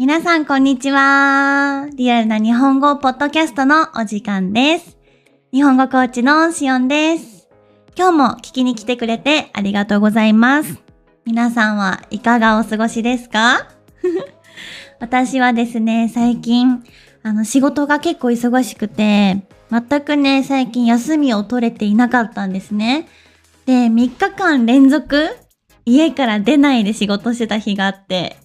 皆さんこんにちは。リアルな日本語ポッドキャストのお時間です。日本語コーチのしおんです。今日も聞きに来てくれてありがとうございます。皆さんはいかがお過ごしですか？私はですね、最近仕事が結構忙しくて、全くね、最近休みを取れていなかったんですね。で、3日間連続家から出ないで仕事してた日があって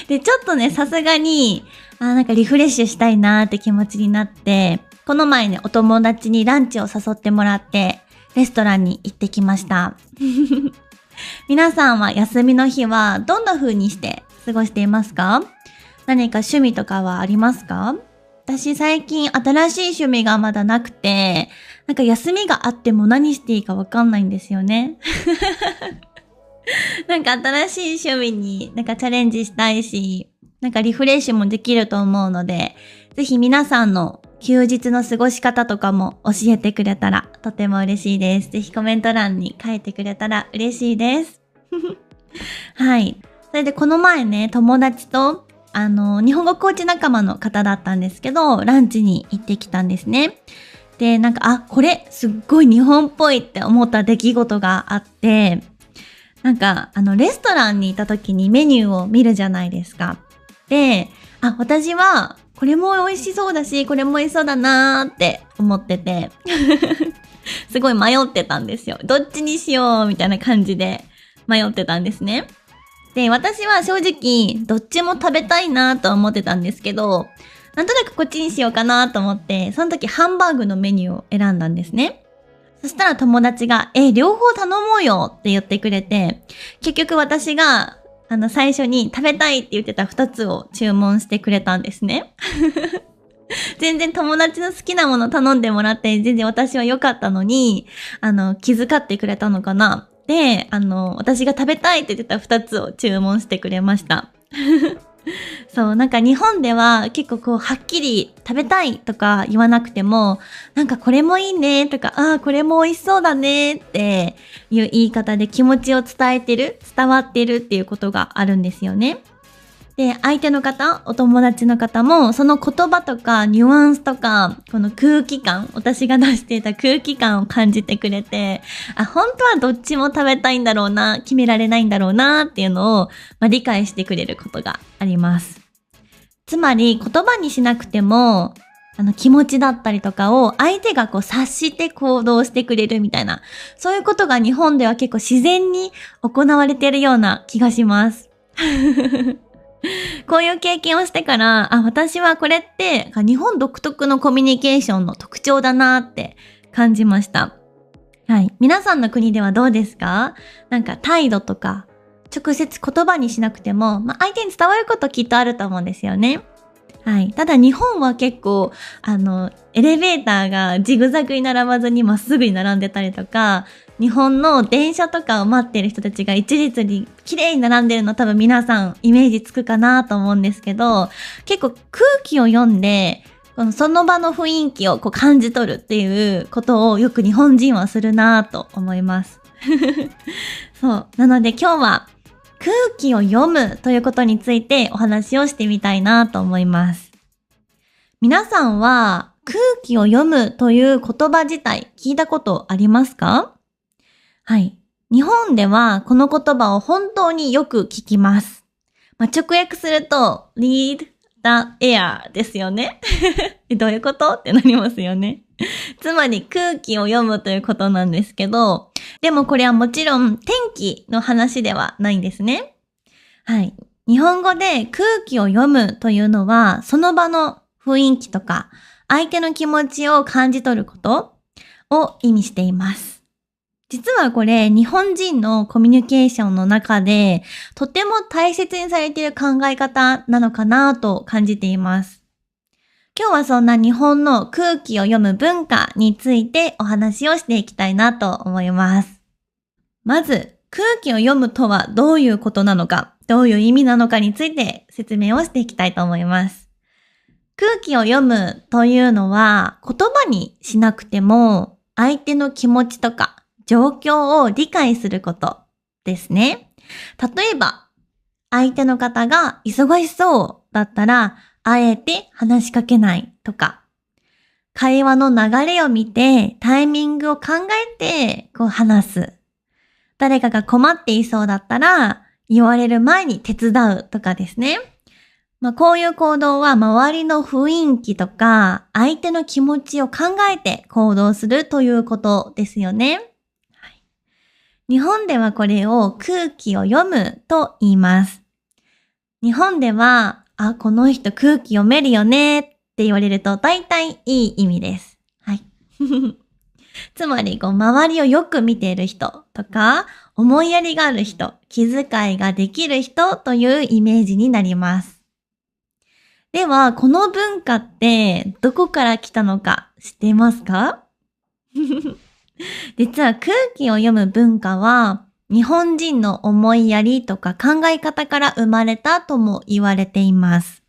で、ちょっとね、さすがになんかリフレッシュしたいなーって気持ちになって、この前ね、お友達にランチを誘ってもらってレストランに行ってきました皆さんは休みの日はどんな風にして過ごしていますか？何か趣味とかはありますか？私最近新しい趣味がまだなくて、なんか休みがあっても何していいかわかんないんですよね。なんか新しい趣味になんかチャレンジしたいし、なんかリフレッシュもできると思うので、ぜひ皆さんの休日の過ごし方とかも教えてくれたらとても嬉しいです。ぜひコメント欄に書いてくれたら嬉しいです。はい。それでこの前ね、友達と日本語コーチ仲間の方だったんですけど、ランチに行ってきたんですね。で、なんか、これすっごい日本っぽいって思った出来事があって、なんか、レストランにいた時にメニューを見るじゃないですか。で、私は、これも美味しそうだし、これも美味しそうだなーって思ってて、すごい迷ってたんですよ。どっちにしようみたいな感じで迷ってたんですね。で、私は正直、どっちも食べたいなと思ってたんですけど、なんとなくこっちにしようかなと思って、その時ハンバーグのメニューを選んだんですね。そしたら友達が、両方頼もうよって言ってくれて、結局私が、最初に食べたいって言ってた2つを注文してくれたんですね。全然友達の好きなもの頼んでもらって、全然私は良かったのに、気遣ってくれたのかな。で、私が食べたいって言ってた2つを注文してくれました。そう、なんか日本では結構こう、はっきり食べたいとか言わなくても、なんかこれもいいねとか、これも美味しそうだねっていう言い方で気持ちを伝わってるっていうことがあるんですよね。で、相手の方、お友達の方も、その言葉とかニュアンスとか、この空気感、私が出していた空気感を感じてくれて、本当はどっちも食べたいんだろうな、決められないんだろうなっていうのを、理解してくれることがあります。つまり、言葉にしなくても、気持ちだったりとかを相手がこう察して行動してくれるみたいな、そういうことが日本では結構自然に行われているような気がします。こういう経験をしてから、私はこれって日本独特のコミュニケーションの特徴だなって感じました。はい。皆さんの国ではどうですか？なんか態度とか、直接言葉にしなくても、相手に伝わることきっとあると思うんですよね。はい。ただ日本は結構、エレベーターがジグザグに並ばずにまっすぐに並んでたりとか、日本の電車とかを待ってる人たちが一列に綺麗に並んでるの多分皆さんイメージつくかなと思うんですけど、結構空気を読んで、その場の雰囲気をこう感じ取るっていうことをよく日本人はするなと思います。そう。なので今日は空気を読むということについてお話をしてみたいなと思います。皆さんは空気を読むという言葉自体聞いたことありますか？はい。日本ではこの言葉を本当によく聞きます。直訳すると read the air ですよね。どういうことってなりますよね。つまり空気を読むということなんですけど、でもこれはもちろん天気の話ではないんですね。はい。日本語で空気を読むというのは、その場の雰囲気とか、相手の気持ちを感じ取ることを意味しています。実はこれ、日本人のコミュニケーションの中で、とても大切にされている考え方なのかなと感じています。今日はそんな日本の空気を読む文化についてお話をしていきたいなと思います。まず、空気を読むとはどういうことなのか、どういう意味なのかについて説明をしていきたいと思います。空気を読むというのは、言葉にしなくても相手の気持ちとか状況を理解することですね。例えば、相手の方が忙しそうだったら、あえて話しかけないとか、会話の流れを見てタイミングを考えて話す。誰かが困っていそうだったら、言われる前に手伝うとかですね。こういう行動は周りの雰囲気とか相手の気持ちを考えて行動するということですよね。はい、日本ではこれを空気を読むと言います。日本では、この人空気読めるよねって言われると大体いい意味です。はい。つまり、周りをよく見ている人とか、思いやりがある人、気遣いができる人というイメージになります。では、この文化ってどこから来たのか知っていますか？実は空気を読む文化は、日本人の思いやりとか考え方から生まれたとも言われています。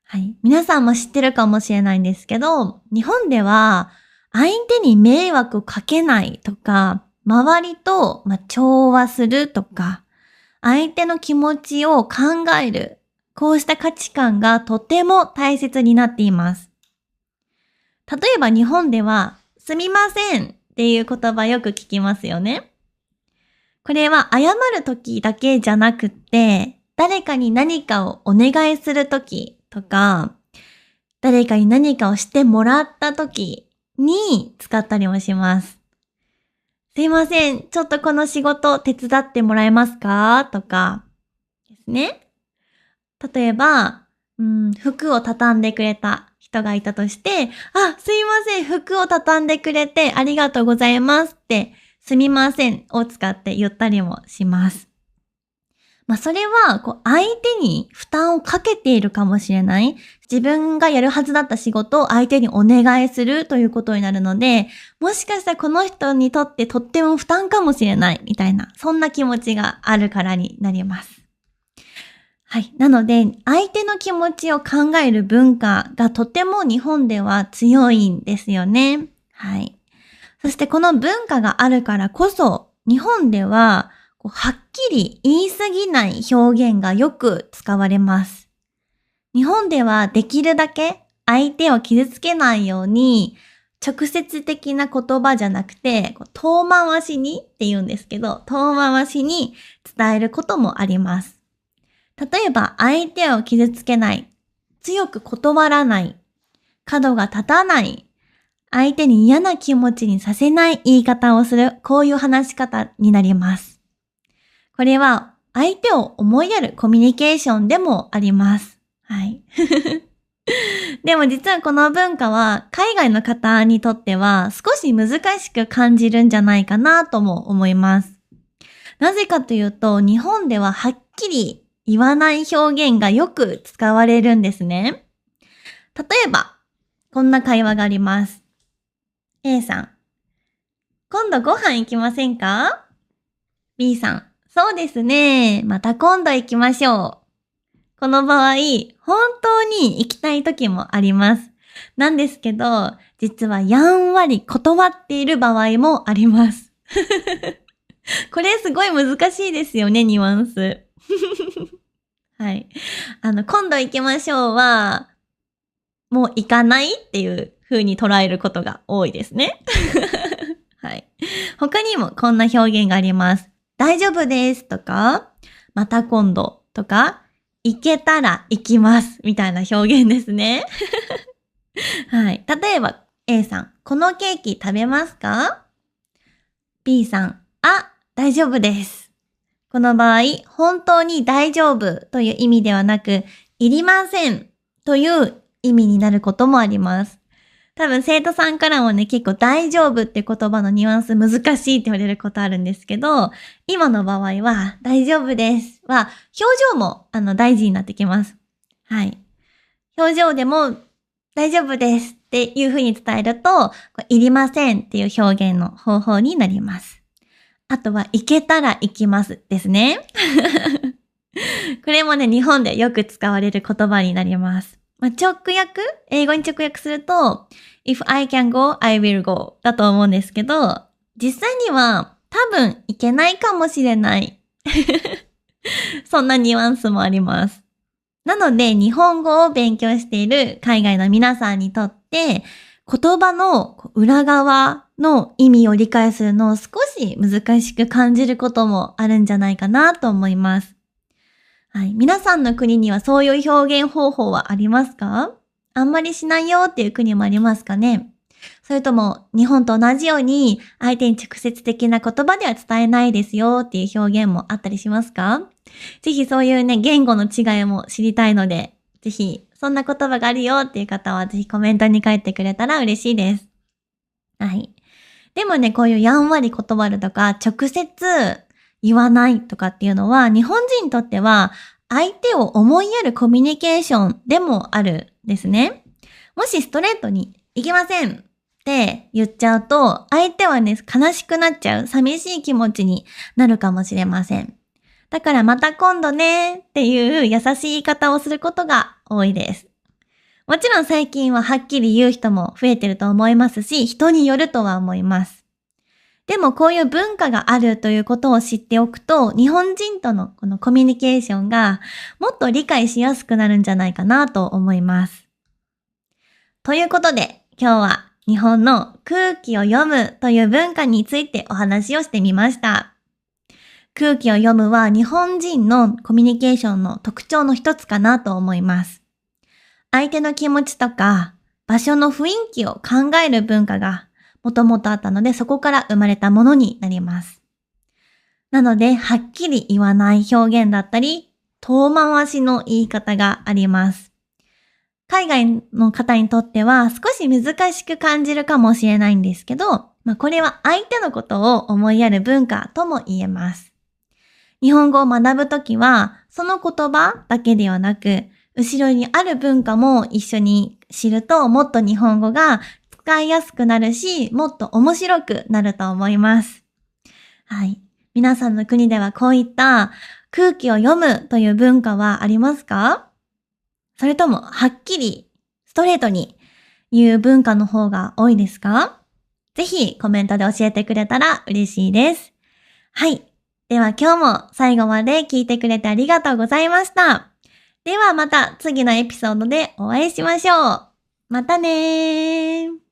はい。皆さんも知ってるかもしれないんですけど、日本では相手に迷惑をかけないとか、周りと調和するとか、相手の気持ちを考える、こうした価値観がとても大切になっています。例えば日本では、すみませんっていう言葉よく聞きますよね。これは謝るときだけじゃなくって、誰かに何かをお願いするときとか、誰かに何かをしてもらったときに使ったりもします。すいません、ちょっとこの仕事手伝ってもらえますか？とかですね。例えば、服を畳んでくれた人がいたとして、すいません、服を畳んでくれてありがとうございますって、すみませんを使って言ったりもします。それは、相手に負担をかけているかもしれない。自分がやるはずだった仕事を相手にお願いするということになるので、もしかしたらこの人にとってとっても負担かもしれないみたいな、そんな気持ちがあるからになります。はい。なので、相手の気持ちを考える文化がとても日本では強いんですよね。はい。そしてこの文化があるからこそ、日本でははっきり言い過ぎない表現がよく使われます。日本ではできるだけ相手を傷つけないように、直接的な言葉じゃなくて、遠回しにって言うんですけど、遠回しに伝えることもあります。例えば、相手を傷つけない、強く断らない、角が立たない、相手に嫌な気持ちにさせない言い方をする、こういう話し方になります。これは、相手を思いやるコミュニケーションでもあります。はい。でも実はこの文化は、海外の方にとっては少し難しく感じるんじゃないかなとも思います。なぜかというと、日本でははっきり言わない表現がよく使われるんですね。例えば、こんな会話があります。A さん、今度ご飯行きませんか？ B さん、そうですね。また今度行きましょう。この場合、本当に行きたい時もあります。なんですけど、実はやんわり断っている場合もあります。これすごい難しいですよね、ニュアンス。はい。今度行きましょうは、もう行かないっていう風に捉えることが多いですね。はい。他にもこんな表現があります。大丈夫ですとか、また今度とか、行けたら行きますみたいな表現ですね。はい。例えば A さん、このケーキ食べますか？ B さん、大丈夫です。この場合、本当に大丈夫という意味ではなく、いりませんという意味になることもあります。多分生徒さんからもね、結構大丈夫って言葉のニュアンス難しいって言われることあるんですけど、今の場合は大丈夫ですは、表情も大事になってきます。はい。表情でも大丈夫ですっていう風に伝えると、いりませんっていう表現の方法になります。あとは、行けたら行きますですね。これもね、日本でよく使われる言葉になります。英語に直訳すると、if I can go, I will go だと思うんですけど、実際には多分行けないかもしれない。そんなニュアンスもあります。なので、日本語を勉強している海外の皆さんにとって、言葉の裏側の意味を理解するのを少し難しく感じることもあるんじゃないかなと思います。はい。皆さんの国にはそういう表現方法はありますか？あんまりしないよっていう国もありますかね？それとも日本と同じように相手に直接的な言葉では伝えないですよっていう表現もあったりしますか？ぜひそういうね、言語の違いも知りたいので、ぜひそんな言葉があるよっていう方はぜひコメントに書いてくれたら嬉しいです。はい。でもね、こういうやんわり断るとか、直接言わないとかっていうのは、日本人にとっては相手を思いやるコミュニケーションでもあるんですね。もしストレートに行きませんって言っちゃうと、相手はね、悲しくなっちゃう、寂しい気持ちになるかもしれません。だからまた今度ねっていう優しい言い方をすることが多いです。もちろん最近ははっきり言う人も増えてると思いますし、人によるとは思います。でもこういう文化があるということを知っておくと、日本人とのこのコミュニケーションがもっと理解しやすくなるんじゃないかなと思います。ということで、今日は日本の空気を読むという文化についてお話をしてみました。空気を読むは日本人のコミュニケーションの特徴の一つかなと思います。相手の気持ちとか場所の雰囲気を考える文化がもともとあったので、そこから生まれたものになります。なので、はっきり言わない表現だったり、遠回しの言い方があります。海外の方にとっては少し難しく感じるかもしれないんですけど、これは相手のことを思いやる文化とも言えます。日本語を学ぶときは、その言葉だけではなく、後ろにある文化も一緒に知ると、もっと日本語が使いやすくなるし、もっと面白くなると思います。はい。皆さんの国ではこういった空気を読むという文化はありますか？それとも、はっきり、ストレートに言う文化の方が多いですか？ぜひコメントで教えてくれたら嬉しいです。はい。では今日も最後まで聞いてくれてありがとうございました。ではまた次のエピソードでお会いしましょう。またねー。